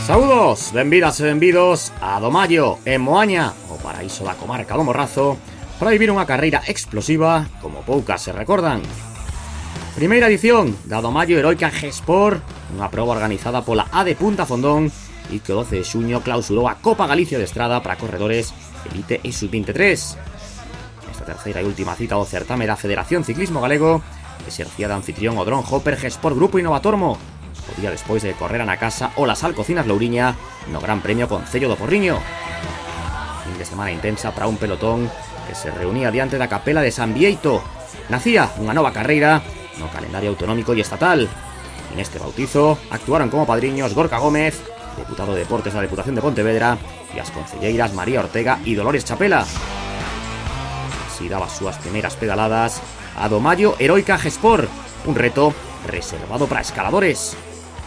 Saúdos, benvidas e benvidos a Domallo, en Moaña, o paraíso da comarca do Morrazo, para vivir unha carreira explosiva como poucas se recordan. Primeira edición da Domallo Heroica G-Sport, unha proba organizada pola AD Punta Fondón e que o 12 de xuño clausurou a Copa Galicia de Estrada para corredores Elite e Sub-23. Esta terceira e última cita do certame da Federación Ciclismo Galego exercía de anfitrión o Dron Hopper G-Sport Grupo Innovatormo, o día despois de correr na casa o Lasal Cocinas Louriña no Gran Premio Concello do Porriño. Fin de semana intensa para un pelotón que se reunía diante da capela de San Bieito. Nacía unha nova carreira no calendario autonómico e estatal. En este bautizo actuaron como padriños Gorka Gómez, deputado de Deportes da Deputación de Pontevedra, e as concelleiras María Ortega e Dolores Chapela. Así daba as súas primeiras pedaladas a Domallo Heroica G-Sport, un reto reservado para escaladores.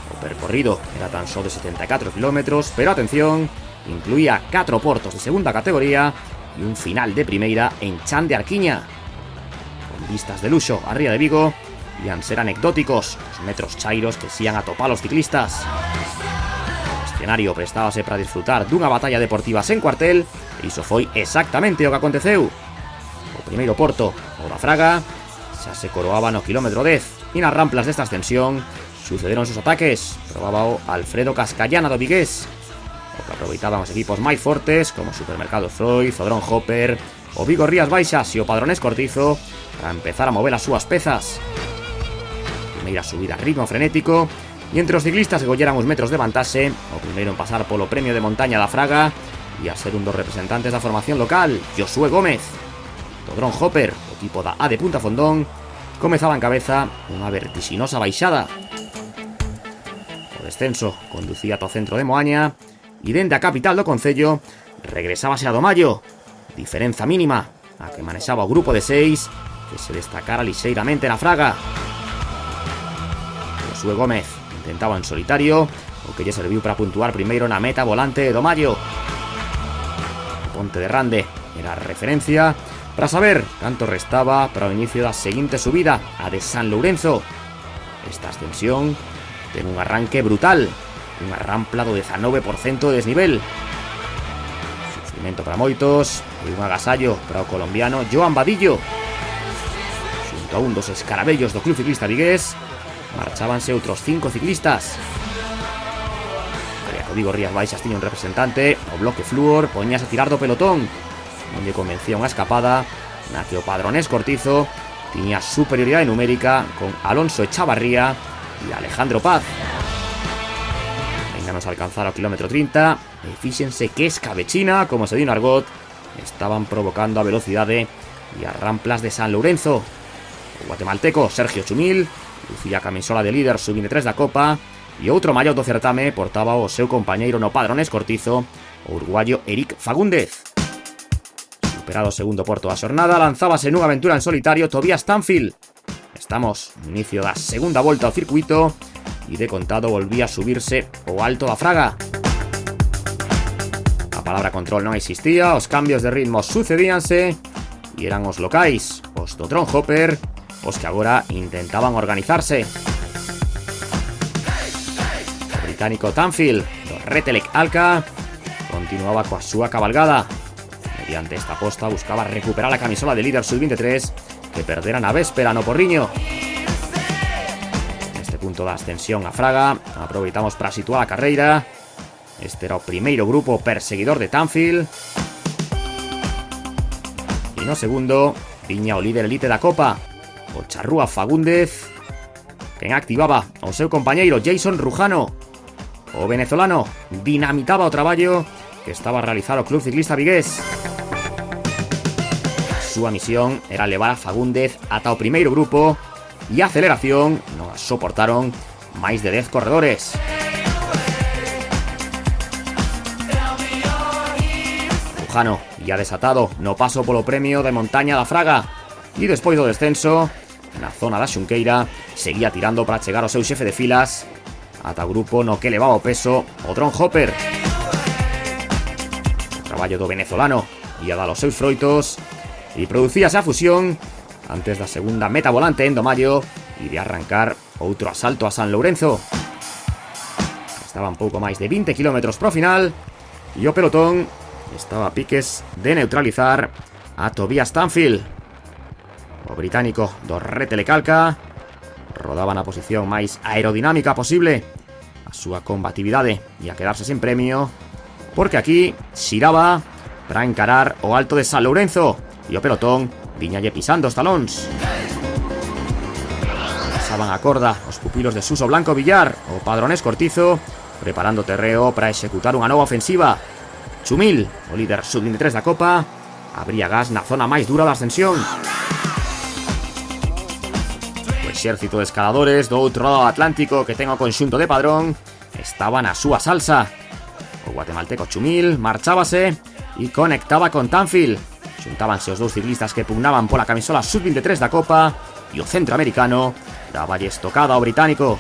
O percorrido era tan só de 74 km, pero atención, incluía 4 portos de segunda categoría e un final de primeira en Chan de Arquiña. Con vistas de luxo a Ría de Vigo, ian ser anecdóticos os metros chairos que se ian atopar os ciclistas. O escenario prestábase para disfrutar dunha batalla deportiva sen cuartel, e iso foi exactamente o que aconteceu. O primeiro porto, o da Fraga, xa se coroaba no kilómetro 10, e nas ramplas desta ascensión sucederon os ataques. Probaba o Alfredo Cascallana do Vigués, o que aproveitaban os equipos máis fortes como Supermercado Freud, o Dron Hopper, o Vigo Rías Baixas e o Padronés Cortizo para empezar a mover as súas pezas. Primeira subida a ritmo frenético, e entre os ciclistas que colleran uns metros de vantaxe, o primeiro en pasar polo premio de montaña da Fraga e a ser un dos representantes da formación local, Josué Gómez. Do Dron Hopper, o equipo da AD Punta Fondón, comezaba en cabeza unha vertixinosa baixada. O descenso conducía ata o centro de Moaña e dende a capital do concello regresábase a Domallo. Diferenza mínima a que manexaba o grupo de 6 que se destacara lixeiramente na Fraga. Josué Gómez intentaba en solitario, o que lle serviu para puntuar primeiro na meta volante de Domallo. O Ponte de Rande era a referencia para saber canto restaba para o inicio da seguinte subida, a de San Lourenzo. Esta ascensión ten un arranque brutal, unha rampla do 19% de desnivel. Sufrimento para moitos e un agasallo para o colombiano Joan Vadillo. Xunto a un dos escarabellos do Club Ciclista Vigués marchábanse outros 5 ciclistas. O Vigo Rías Baixas tiña un representante, o Bloque Fluor poñíase a tirar do pelotón, onde convencía unha escapada na que o Padronés Cortizo tiña superioridade numérica con Alonso Echavarría e Alejandro Paz. Ainda nos alcanzara o kilómetro 30 e fíxense que escabechina, como se di no argot, estaban provocando a velocidade e as ramplas de San Lourenzo. O guatemalteco Sergio Chumil lucía a camisola de líder sub-23 da Copa e outro mallot do certame portaba o seu compañeiro no Padronés Cortizo, o uruguayo Eric Fagúndez. Superado o segundo porto da xornada, lanzábase nunha aventura en solitario Tobias Tanfield. Estamos no inicio da segunda volta ao circuito e de contado volvía a subirse o Alto da Fraga. A palabra control non existía, os cambios de ritmo sucedíanse e eran os locais, os do Dron Hopper, os que agora intentaban organizarse. O británico Tanfield do Retelec Alca continuaba coa súa cabalgada. Mediante esta aposta buscaba recuperar a camisola de líder sub-23 que perdera na véspera no Porriño. Neste punto da ascensión a Fraga aproveitamos para situar a carreira. Este era o primeiro grupo perseguidor de Tanfield. E no segundo viña o líder elite da Copa, o Charrúa Fagúndez, quen activaba o seu compañeiro Jason Rujano. O venezolano dinamitaba o traballo que estaba a realizar o Club Ciclista Vigués. Súa misión era levar a Fagúndez ata o primeiro grupo e a aceleración non a soportaron máis de 10 corredores. Rujano ia desatado no paso polo premio de montaña da Fraga e despois do descenso, na zona da Xunqueira, seguía tirando para chegar ao seu xefe de filas ata o grupo no que levaba o peso o Dron Hopper. O traballo do venezolano ia dar os seus froitos e producíase a fusión antes da segunda meta volante en Domallo e de arrancar outro asalto a San Lourenzo. estaban pouco máis de 20 km pro final e o pelotón estaba a piques de neutralizar a Tobias Stanfield. O británico do rete le calca, rodaba na posición máis aerodinámica posible a súa combatividade e a quedarse sen premio, porque aquí xiraba para encarar o alto de San Lourenzo e o pelotón viñalle pisando os talóns. Pasaban a corda os pupilos de Suso Blanco Villar, o Padronés Cortizo, preparando terreo para executar unha nova ofensiva. Chumil, o líder sub-23 da Copa, abría gas na zona máis dura da ascensión. O exército de escaladores do outro lado do Atlántico que ten o conxunto de Padrón estaba na súa salsa. O guatemalteco Chumil marchábase e conectaba con Tanfield. Xuntábanse os dous ciclistas que pugnaban pola camisola sub-23 da Copa e o centroamericano daballe estocada ao británico.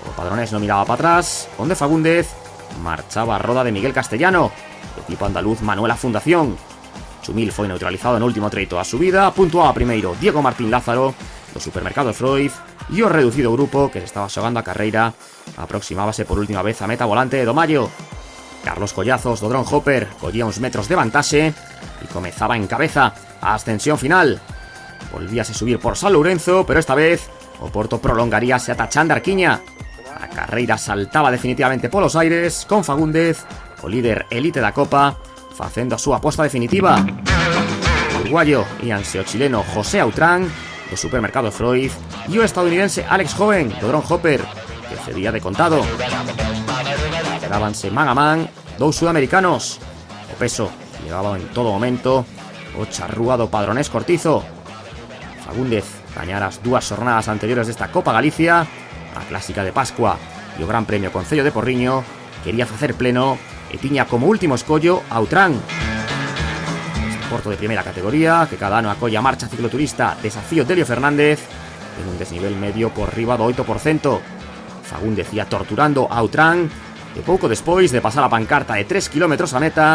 O Padronés non miraba para atrás, onde Fagúndez marchaba a roda de Miguel Castellano, o equipo andaluz Manuela Fundación. Chumil foi neutralizado no último treito da subida, puntuaba primeiro Diego Martín Lázaro do Supermercado Freud e o reducido grupo que se estaba xogando a carreira aproximábase por última vez a meta volante do Mayo. Carlos Collazos do Drone Hopper collía uns metros de vantaxe e comezaba en cabeza a ascensión final. Volvíase subir por San Lourenzo, pero esta vez o Porto prolongaríase ata Chan de Arquiña. A carreira saltaba definitivamente polos aires, con Fagúndez, o líder elite da Copa, facendo a súa aposta definitiva. O uruguayo íanse o chileno José Autrán, do Supermercado Freud, e o estadounidense Alex Hoven, do Drone Hopper, que cedía de contado. Quedábanse man a man dous sudamericanos. O peso llegaba en todo momento o charrúa do Padronés Cortizo. Fagúndez gañara as dúas xornadas anteriores desta Copa Galicia, a Clásica de Pascua e o Gran Premio Concello de Porriño, quería facer pleno e tiña como último escollo a Outrán. Este porto de primeira categoría, que cada ano acolla a marcha cicloturista Desafío Delio Fernández, en un desnivel medio por riba do 8%. Fagúndez ia torturando a Outrán, e pouco despois de pasar a pancarta de 3 km a meta,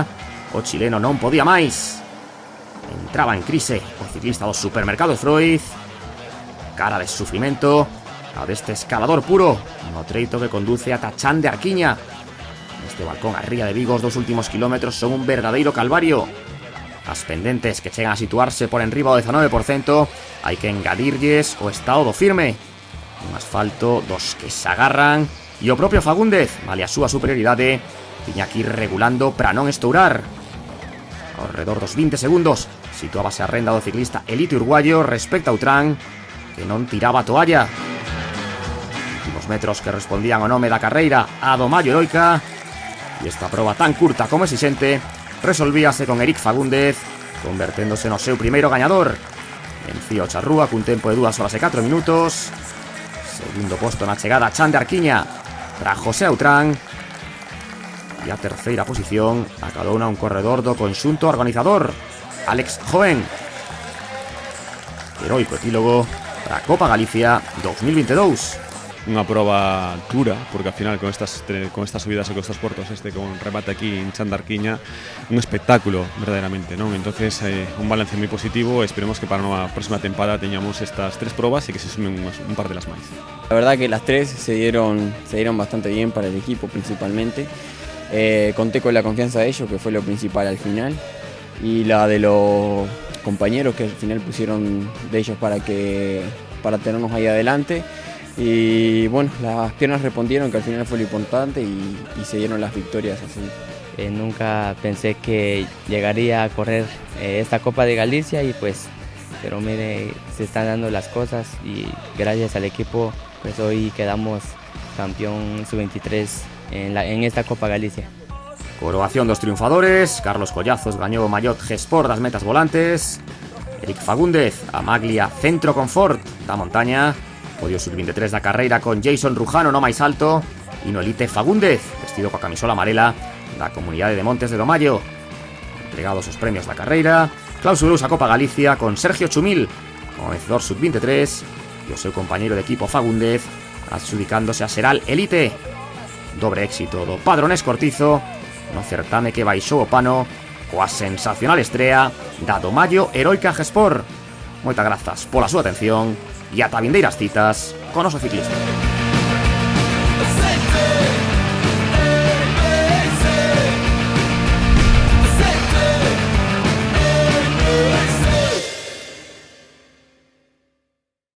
o chileno non podía máis. Entraba en crise o ciclista do Supermercado Freud, cara de sufrimento a deste escalador puro no treito que conduce ata Chan de Arquiña. Este balcón a ría de Vigo os dos últimos kilómetros son un verdadeiro calvario. As pendentes que chegan a situarse por enriba do 19% hai que engadirlles o estado do firme, un asfalto dos que se agarran, e o propio Fagúndez, male a súa superioridade, tiña que ir regulando para non estourar. Ao redor dos 20 segundos situábase a renda do ciclista elite uruguayo respecto a Outrán, que non tiraba a toalla. Últimos metros que respondían ao nome da carreira a do Mayo Heroica, e esta proba tan curta como exixente resolvíase con Eric Fagúndez converténdose no seu primeiro gañador. Vencía o charrúa cun tempo de 2 horas e 4 minutos. Segundo posto na chegada a Chan de Arquiña para José Outrán, e a terceira posición acadouna un corredor do conxunto organizador, Alex Hoven. Heroico epílogo para a Copa Galicia 2022. Unha proba dura, porque ao final con estas subidas e con estos portos, con remate aquí en Chan de Arquiña, un espectáculo verdadeiramente, non? Entonces, un balance moi positivo, esperemos que para a próxima temporada teñamos estas 3 probas e que se sumen un par de las máis. La verdad que las 3 se dieron bastante bien para el equipo principalmente. Conté con la confianza de ellos, que fue lo principal al final, y la de los compañeros que al final pusieron de ellos para tenernos ahí adelante. Y bueno, las piernas respondieron, que al final fue lo importante, y se dieron las victorias así. Nunca pensé que llegaría a correr esta Copa de Galicia, pero mire, se están dando las cosas y gracias al equipo pues hoy quedamos campeón sub-23 en esta Copa Galicia. Coroación dos triunfadores. Carlos Collazos gañou o Maillot G-Sport das metas volantes. Eric Fagúndez amaglia Centro Confort da montaña. Podio sub-23 da carreira con Jason Rujano no máis alto, e no elite Fagúndez, vestido coa camisola amarela da Comunidade de Montes de Domayo. Entregados os premios da carreira, clausurouse a Copa Galicia con Sergio Chumil como vencedor sub-23 e o seu compañeiro de equipo Fagúndez adxudicándose a Seral Elite. Dobre éxito do Padronés Cortizo no certame que baixou o pano coa sensacional estrea da do Mayo Heroica G-Sport. Moitas grazas pola súa atención e ata vindeiras citas con o noso ciclista.